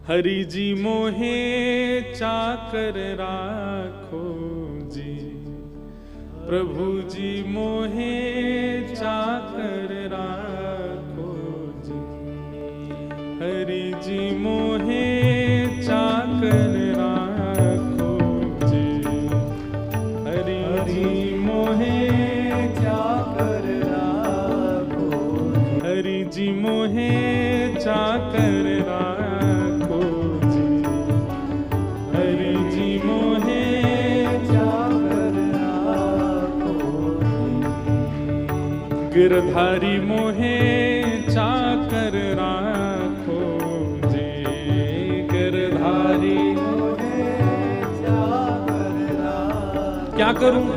हरि जी मोहे चाकर राखो जी, प्रभु जी मोहे चाकर राखो जी। हरि जी मोहे चाकर राखो जी, हरि जी मोहे चाकर राखो, हरि जी मोहे चाकर राखो जी, हरि जी मोहे चाकर राखो जी। गिरधारी मोहे चाकर राखो जी, गिरधारी मोहे चाकर राखो। क्या करूं?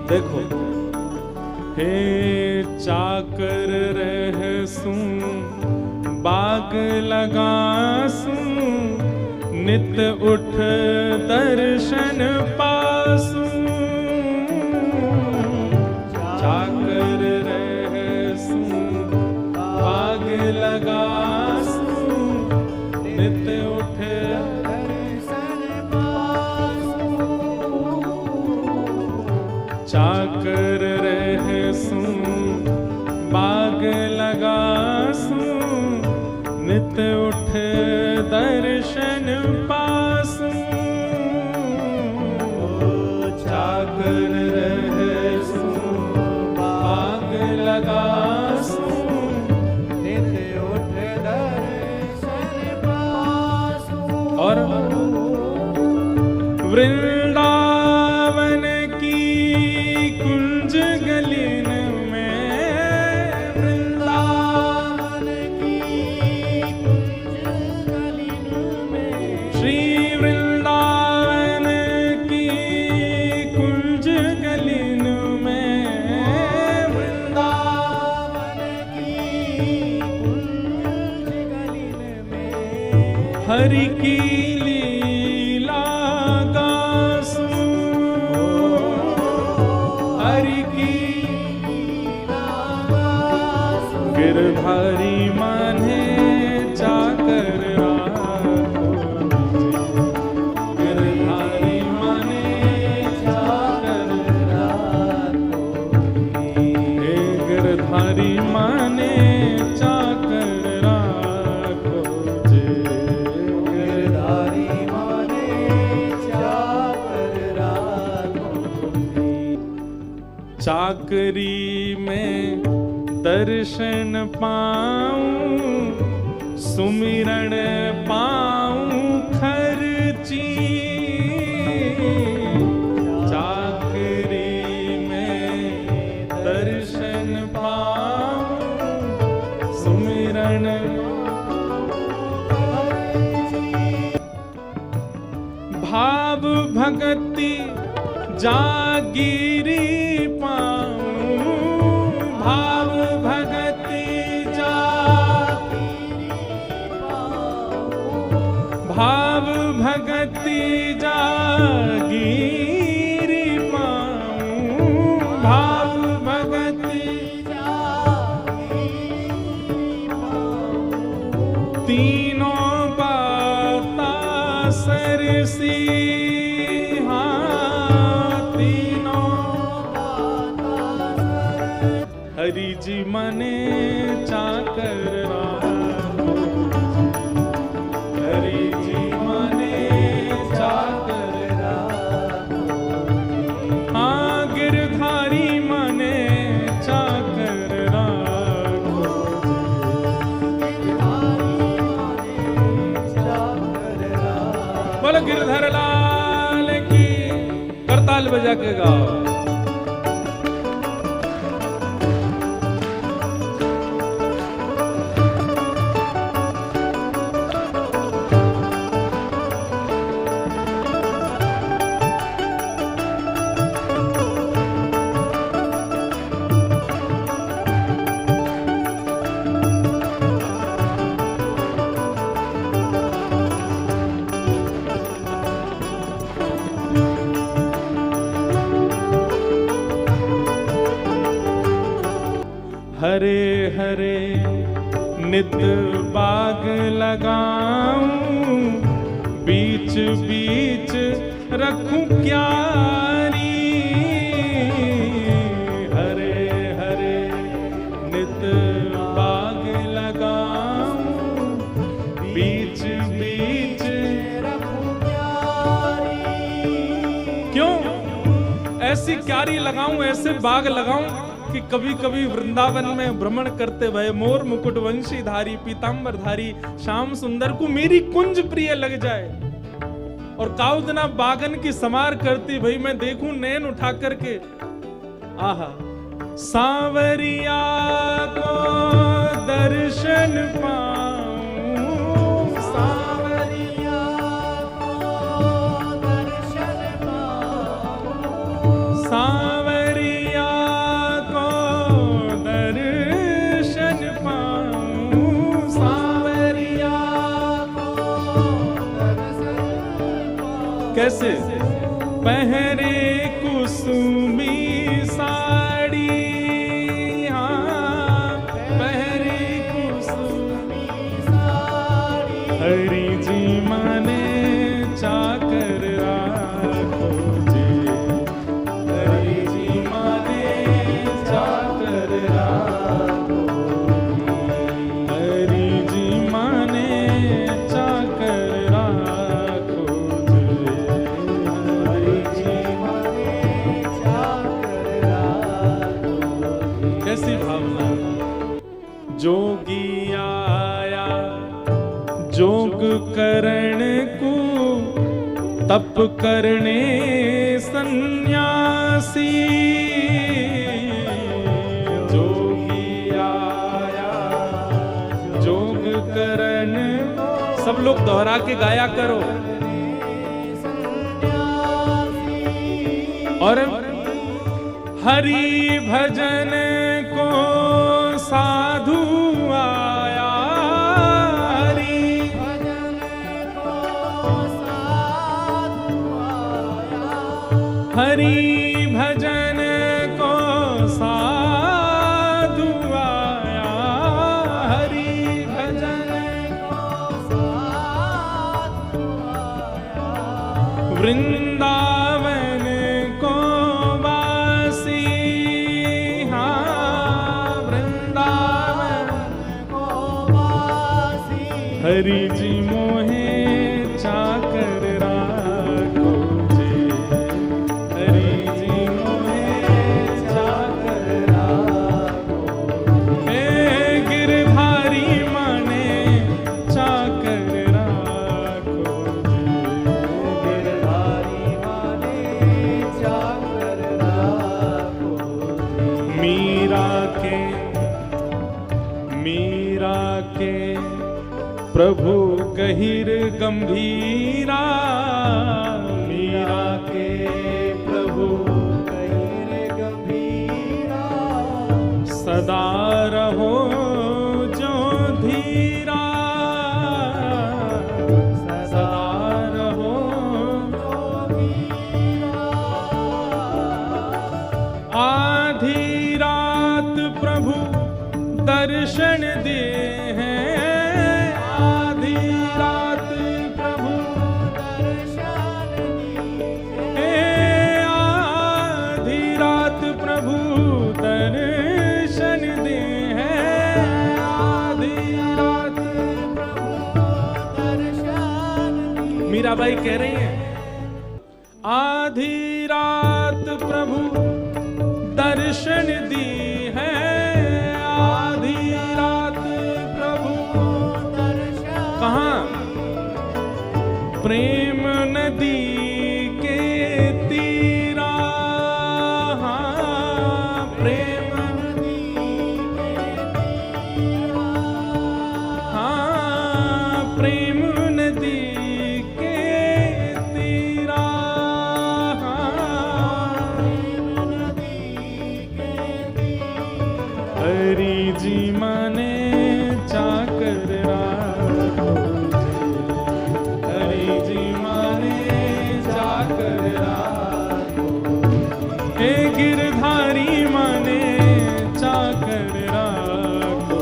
देखो, हे चाकर रहसूं बाग लगासूं, नित उठ दर्शन पासूं। चाकर रहसूं बाग लगासूं, नित उठ दर्शन पासूं। चाकर रहसूं बाग लगासूं, नित उठ दर्शन पासूं। चाकर रहसूं बाग लगासूं, नित उठ दर्शन पासूं। और वृंदावन की कुंज गलिन में, वृंदावन की कुंज गलिन में, श्री वृंदावन की कुंज गलिन में, वृंदावन की कुंज गलिन में, हरि की लीला गासूं, हरि की लीला गासूं। गिरधारी माने चाकर राखो जी, गिरधारी माने चाकर राखो जी। हे गिरधारी माने चाकर राखो जी, गिरधारी माने चाकर राखो जी। चाकरी में दर्शन पाऊं, सुमिरण पाऊं खर्ची। चाकरी में दर्शन पाऊं, सुमिरण भाव भगति जागीरी पाऊं, भाव भगति जागीरी पाऊं, भाव भगति जागीरी पाऊं, भाव भगति जागीरी पाऊं। तीनों बाता सरसी, हरि जी मने चाकर राखो, हरि जी मने चाकर राखो। हाँ, गिरधारी मने चाकर राखो, बोलो गिरधर लाल की। करताल बजा के गाओ। हरे हरे नित बाग लगाऊं, बीच बीच रखूं क्यारी। हरे हरे नित बाग लगाऊं, बीच बीच रखूं क्यारी। क्यों ऐसी क्यारी लगाऊं, ऐसे बाग लगाऊं कि कभी कभी वृंदावन में भ्रमण करते भय मोर मुकुट वंशी धारी पीतांबर धारी श्याम सुंदर को मेरी कुंज प्रिय लग जाए। और काउदना बागन की समार करती भई मैं देखूं नैन उठा करके, आहा सांवरिया को दर्शन पाऊं, सांवरिया को दर्शन पाऊं, सांवरिया को दर्शन पाऊं, सांवरिया को दर्शन पाऊं। कैसे? पहरे कुसुमी साड़ी, हाँ पहरे कुसुमी साड़ी, हरि जी माने चाकर राखो जी, हरि जी माने चाकर राखो, हरि जी माने चाकर राखो जी, हरि जी माने चाकर राखो। कैसी भावना! जोगी आया जोग करण को, तप करने सन्यासी। जोगी आया जोग करण, सब लोग दोहरा के गाया करो। और हरि भजन को साधु आया, हरि भजन को साधु आया, हरि भजन को साधु आया, हरि भजन को साधु आया। वृंदावन को वासी, हाँ वृंदावन को वासी, हरि जी मोहे चाकर राखो जी, हरि जी मोहे चाकर राखो। हे गिरधारी माने चाकर राखो जी, गिरधारी माने चाकर राखो। मीरा के प्रभु गहिर गंभीरा, मीरा के प्रभु गहिर गंभीरा, सदा रहो जो धीरा, सदा रहो जो धीरा। आधी रात प्रभु दर्शन दे हैं, आधी रात प्रभु दर्शन दे, आधी रात प्रभु दर्शन दे हैं, आधी रात प्रभु दर्शन दे। मीराबाई कह रही हैं आधी रात प्रभु दर्शन दी है, आधी रात प्रभु दर्शन। कहाँ? प्रेम नदी के तीरा, हाँ प्रेम नदी के तीरा, हाँ प्रेम नदी के तीरा, हाँ प्रेम नदी के तीरा। हरि जी माने चाकर राखो जी, हरि जी माने चाकर राखो। हे गिरधारी माने चाकर राखो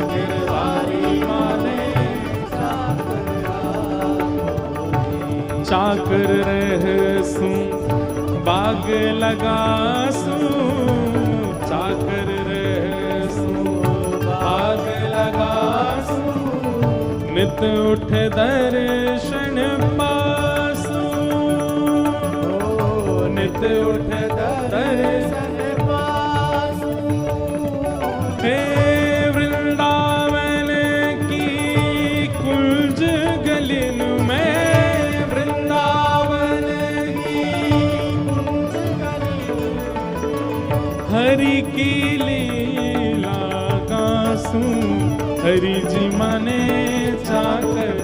जी, चाकर रहसू बाग लगासू चाकर रहसू बाग लगासू नित उठ दर्शन पासू नित उठ दर्शन पासू हे वृंदावन की कुंज गलिन में वृंदावन की हरि की लीला गासूं हरि जी मने चाकर